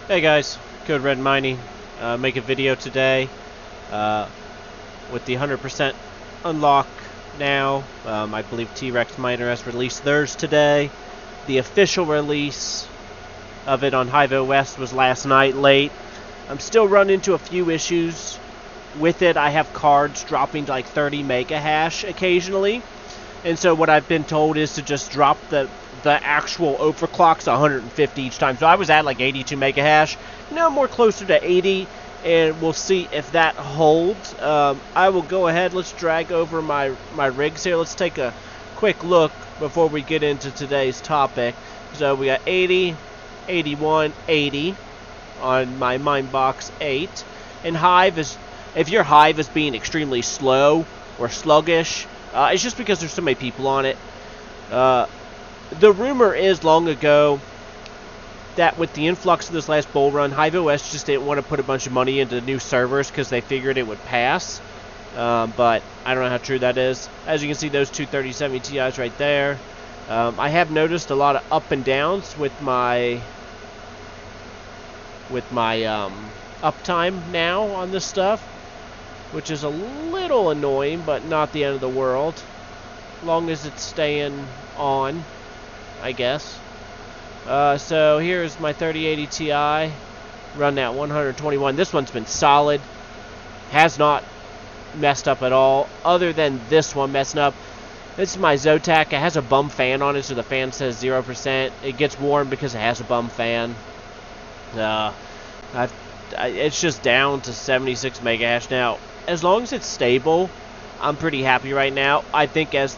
Hey guys, Code Red Mining. Make a video today with the 100% unlock now. I believe Trex Miner has released theirs today. The official release of it on Hivo West was last night late. I'm still running into a few issues with it. I have cards dropping to like 30 mega hash occasionally. And so what I've been told is to just drop the actual overclocks 150 each time. So I was at like 82 mega hash. Now more closer to 80, and we'll see if that holds. I will go ahead. Let's drag over my rigs here. Let's take a quick look before we get into today's topic. So we got 80, 81, 80 on my Minebox 8. And Hive is, if your Hive is being extremely slow or sluggish, it's just because there's so many people on it. The rumor is long ago that with the influx of this last bull run, HiveOS just didn't want to put a bunch of money into new servers because they figured it would pass. But I don't know how true that is. As you can see, those two 3070 Ti's right there. I have noticed a lot of up and downs with my uptime now on this stuff, which is a little annoying, but not the end of the world. Long as it's staying on, I guess. So here's my 3080 Ti, run at 121. This one's been solid, has not messed up at all, other than this one messing up. This is my Zotac. It has a bum fan on it, so the fan says 0%. It gets warm because it has a bum fan. It's just down to 76 mega hash now. As long as it's stable, I'm pretty happy right now. I think as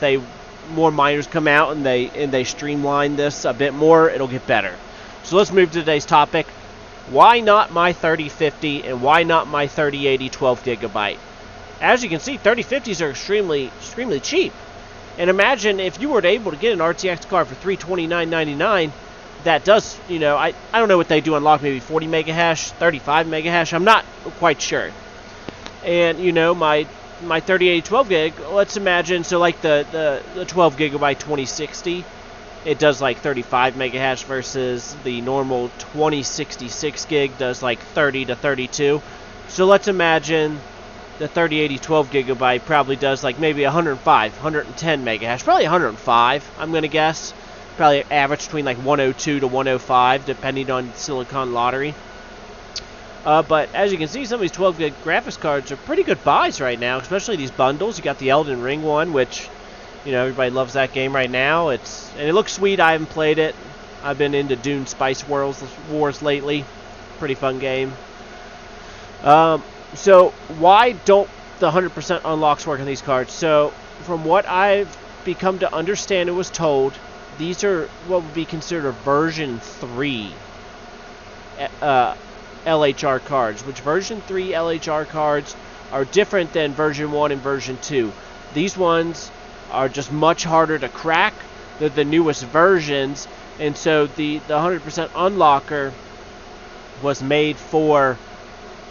more miners come out and they streamline this a bit more, it'll get better. So let's move to today's topic. Why not my 3050 and why not my 3080 12 gigabyte? As you can see, 3050s are extremely cheap. And imagine if you were able to get an RTX card for $329.99. That does, I don't know what they do unlock, maybe 40 mega hash, 35 mega hash. I'm not quite sure. And my 3080 12 gig, let's imagine, so like the 12 gigabyte 2060, it does like 35 mega hash versus the normal 2066 gig does like 30 to 32. So let's imagine the 3080 12 gigabyte probably does like maybe 105, 110 mega hash, probably 105, I'm going to guess. Probably average between like 102 to 105, depending on Silicon Lottery. But as you can see, some of these 12 gig graphics cards are pretty good buys right now, especially these bundles. You got the Elden Ring one, which, everybody loves that game right now. And it looks sweet. I haven't played it. I've been into Dune Spice Wars lately. Pretty fun game. So why don't the 100% unlocks work on these cards? So from what I've become to understand and was told, these are what would be considered version 3 LHR cards, which version 3 LHR cards are different than version 1 and version 2. These ones are just much harder to crack. They're the newest versions, and so the 100% unlocker was made for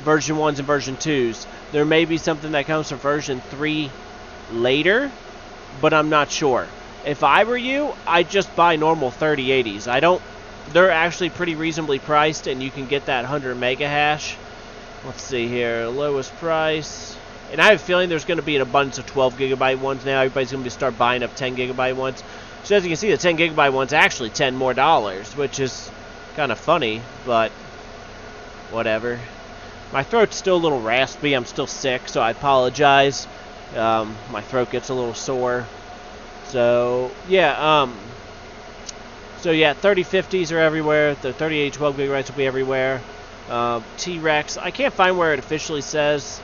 version 1s and version 2s. There may be something that comes from version 3 later, but I'm not sure. If I were you, I'd just buy normal 3080s. They're actually pretty reasonably priced, and you can get that 100 mega hash. Let's see here, lowest price. And I have a feeling there's going to be an abundance of 12 gigabyte ones now. Everybody's going to start buying up 10 gigabyte ones. So as you can see, the 10 gigabyte one's actually $10 more, which is kind of funny, but whatever. My throat's still a little raspy. I'm still sick, so I apologize. My throat gets a little sore. So, yeah, 3050s are everywhere. The 3080 12 gigabytes will be everywhere. Trex, I can't find where it officially says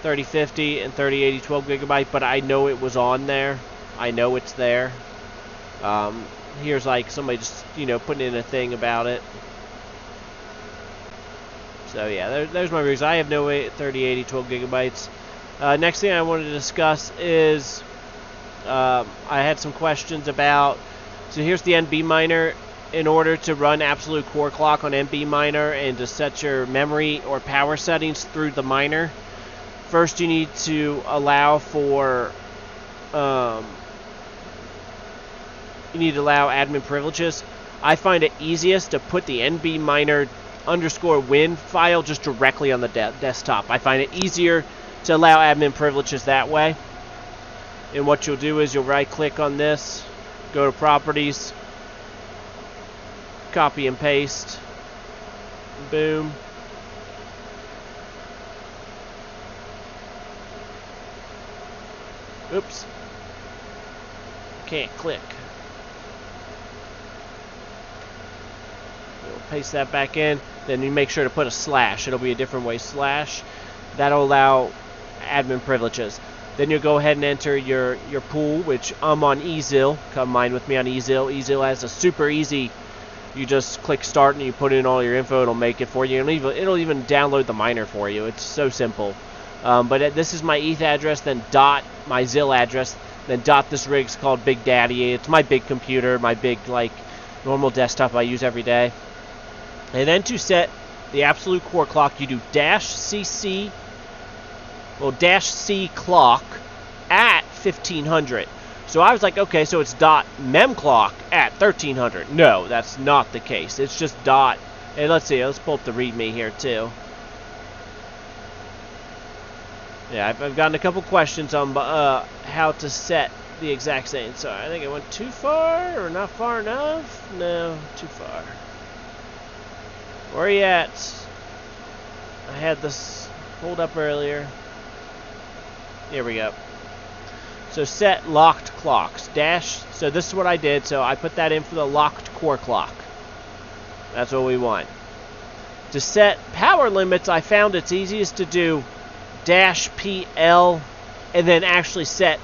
3050 and 3080 12 gigabyte, but I know it was on there. I know it's there. Here's like somebody just, putting in a thing about it. So, yeah, there's my reason. I have no 3080 12 gigabytes. Next thing I wanted to discuss is I had some questions about. So here's the Nbminer. In order to run absolute core clock on Nbminer and to set your memory or power settings through the miner, first you need to allow for admin privileges. I find it easiest to put the Nbminer _win file just directly on the desktop. I find it easier to allow admin privileges that way. And what you'll do is you'll right click on this, go to properties, copy and paste, boom. Oops. Can't click. We'll paste that back in. Then you make sure to put a slash. It'll be a different way slash. That'll allow admin privileges. Then you'll go ahead and enter your pool, which I'm on Eazil. Come mine with me on Eazil. Eazil has a super easy. You just click start and you put in all your info. It'll make it for you. It'll even download the miner for you. It's so simple. But this is my ETH address, then dot my ZIL address, then dot this rig's called Big Daddy. It's my big computer, my big normal desktop I use every day. And then to set the absolute core clock, you do -cc, well -c clock at 1500. So I was like, okay, so it's .mclock at 1300. No, that's not the case. It's just dot. And let's see, let's pull up the README here too. Yeah, I've gotten a couple questions on how to set the exact same. So I think I went too far or not far enough. No, too far. Where are you at? I had this pulled up earlier. Here we go. So set locked clocks. So this is what I did. So I put that in for the locked core clock. That's what we want. To set power limits, I found it's easiest to do -PL and then actually set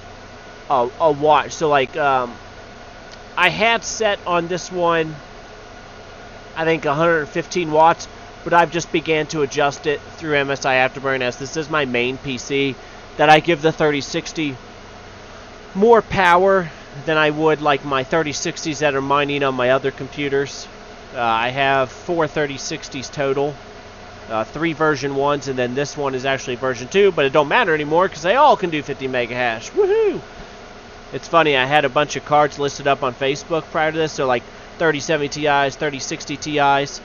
a watch. So I had set on this one, I think 115 watts, but I've just began to adjust it through MSI Afterburn, as this is my main PC, that I give the 3060 more power than I would like my 3060s that are mining on my other computers. I have 4 3060s total, 3 version 1s, and then this one is actually version 2, but it don't matter anymore because they all can do 50 mega hash. Woohoo! It's funny, I had a bunch of cards listed up on Facebook prior to this, so like 3070 Ti's, 3060 Ti's,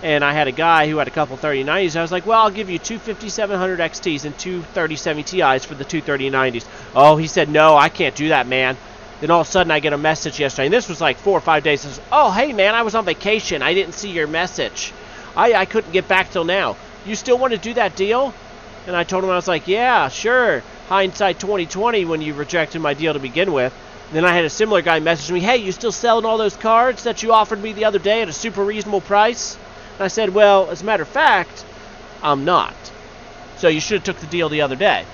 and I had a guy who had a couple 3090s. I was like, well, I'll give you 2 5700 XTs and 2 3070 Ti's for the 2 3090s. Oh, he said, no, I can't do that, man. Then all of a sudden I get a message yesterday, and this was like 4 or 5 days. Says, oh, hey, man, I was on vacation. I didn't see your message. I couldn't get back till now. You still want to do that deal? And I told him, I was like, yeah, sure. Hindsight 2020 when you rejected my deal to begin with. And then I had a similar guy message me, hey, you still selling all those cards that you offered me the other day at a super reasonable price? And I said, well, as a matter of fact, I'm not. So you should have took the deal the other day.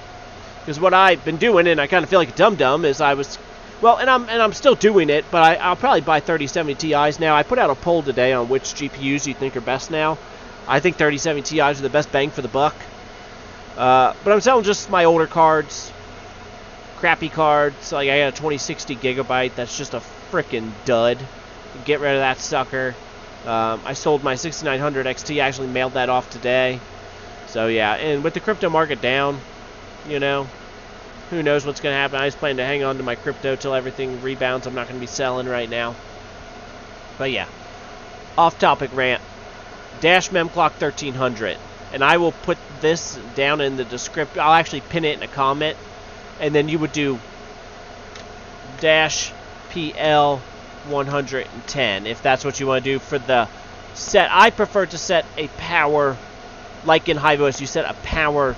Because what I've been doing, and I kind of feel like a dum-dum, is I was... Well, and I'm still doing it, but I'll probably buy 3070 Ti's now. I put out a poll today on which GPUs you think are best now. I think 3070 Ti's are the best bang for the buck. But I'm selling just my older cards, crappy cards. Like I got a 2060 gigabyte that's just a freaking dud. Get rid of that sucker. I sold my 6900 XT. I actually mailed that off today. So yeah, and with the crypto market down, you know, who knows what's going to happen. I just plan to hang on to my crypto till everything rebounds. I'm not going to be selling right now. But yeah, off-topic rant. -mclock 1300. And I will put this down in the description. I'll actually pin it in a comment. And then you would do -PL 110 if that's what you want to do for the set. I prefer to set a power, like in HiveOS, you set a power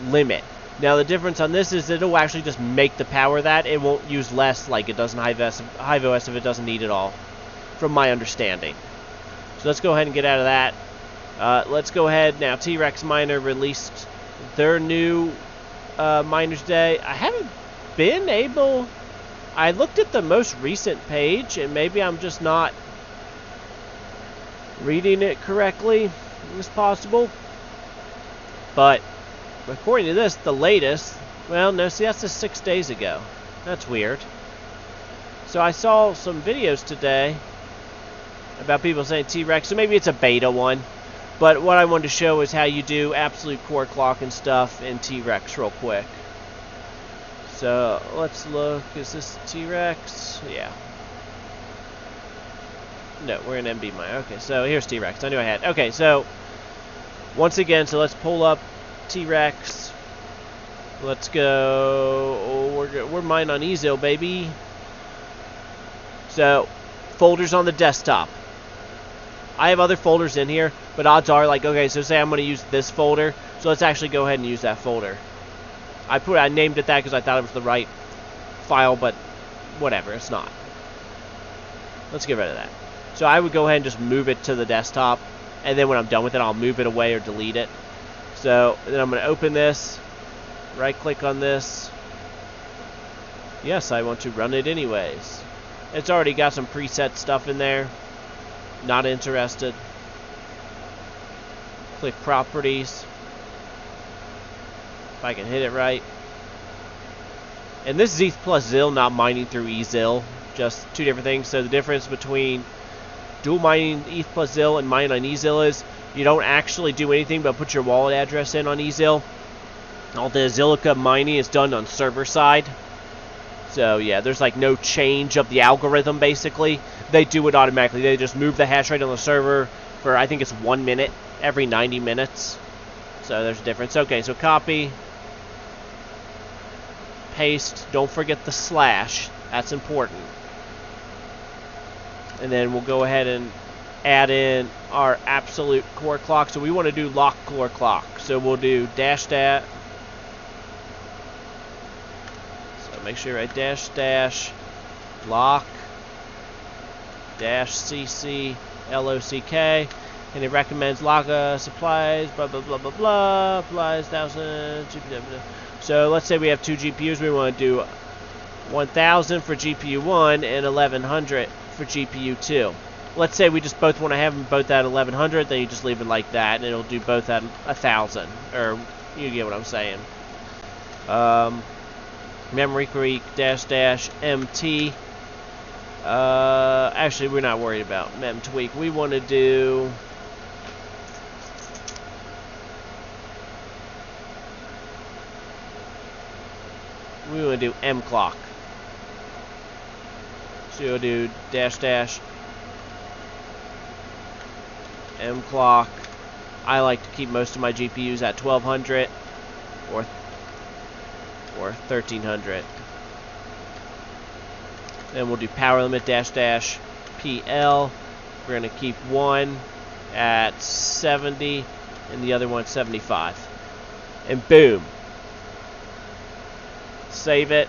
limit. Now the difference on this is it'll actually just make the power that. It won't use less like it does in HiveOS if it doesn't need it all, from my understanding. So let's go ahead and get out of that. Let's go ahead now. Trex Miner released their new Miners Day. I haven't been able... I looked at the most recent page, and maybe I'm just not reading it correctly. It's possible. But according to this, the latest... Well, no, see, that's just 6 days ago. That's weird. So I saw some videos today about people saying Trex, so maybe it's a beta one. But what I wanted to show is how you do absolute core clock and stuff in Trex real quick. So let's look. Is this Trex? Yeah. No, we're in Nbminer. Okay, so here's Trex. I knew I had. Okay, so once again, so let's pull up Trex. Let's go. Oh, we're mining on Easel, baby. So folders on the desktop. I have other folders in here, but odds are, like, okay, so say I'm going to use this folder, so let's actually go ahead and use that folder. I named it that because I thought it was the right file, but whatever, it's not. Let's get rid of that. So I would go ahead and just move it to the desktop, and then when I'm done with it, I'll move it away or delete it. So then I'm going to open this, right-click on this. Yes, I want to run it anyways. It's already got some preset stuff in there. Not interested. Click properties. If I can hit it right. And this is ETH plus ZIL, not mining through eZIL. Just two different things. So the difference between dual mining ETH plus ZIL and mining on eZIL is you don't actually do anything but put your wallet address in on eZIL. All the Zilliqa mining is done on server side. So yeah, there's like no change of the algorithm basically. They do it automatically. They just move the hash rate on the server for, I think it's 1 minute every 90 minutes. So there's a difference. Okay, so copy. Paste. Don't forget the slash. That's important. And then we'll go ahead and add in our absolute core clock. So we want to do lock core clock. So we'll do dash dat. So make sure you write dash dash lock dash cc lock, and it recommends lock supplies blah blah blah blah blah applies 1000 GPU. So let's say we have 2 GPUs. We want to do 1000 for GPU 1 and 1100 for GPU 2. Let's say we just both want to have them both at 1100, then you just leave it like that, and it'll do both at 1000. Or you get what I'm saying. Memory creek dash dash mt. Actually, we're not worried about mem tweak. We want to do. We want to do mclock. So we'll do dash dash mclock. I like to keep most of my GPUs at 1200 or 1300. Then we'll do power limit dash dash PL. We're going to keep one at 70 and the other one at 75. And boom. Save it.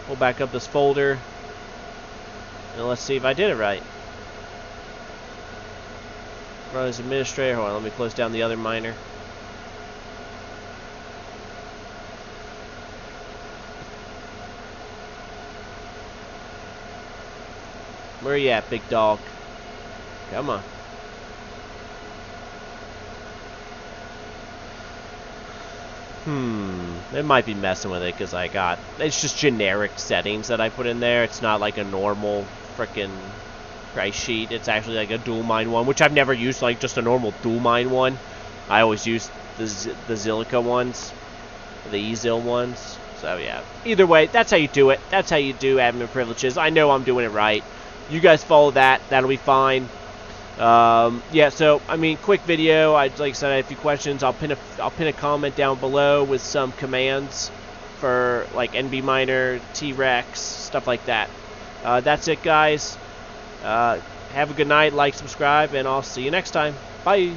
We'll back up this folder. And let's see if I did it right. Run as administrator. Hold on, let me close down the other miner. Where you at, big dog? Come on. It might be messing with it because it's just generic settings that I put in there. It's not like a normal frickin' price sheet. It's actually like a dual mine one, which I've never used, like just a normal dual mine one. I always use the Zilliqa ones, the eZIL ones. So yeah, either way, that's how you do it. That's how you do admin privileges. I know I'm doing it right. You guys follow that. That'll be fine. Yeah, so I mean, quick video. Like I said, I had a few questions. I'll pin a comment down below with some commands for like Nbminer, Trex, stuff like that. That's it, guys. Have a good night. Like, subscribe, and I'll see you next time. Bye.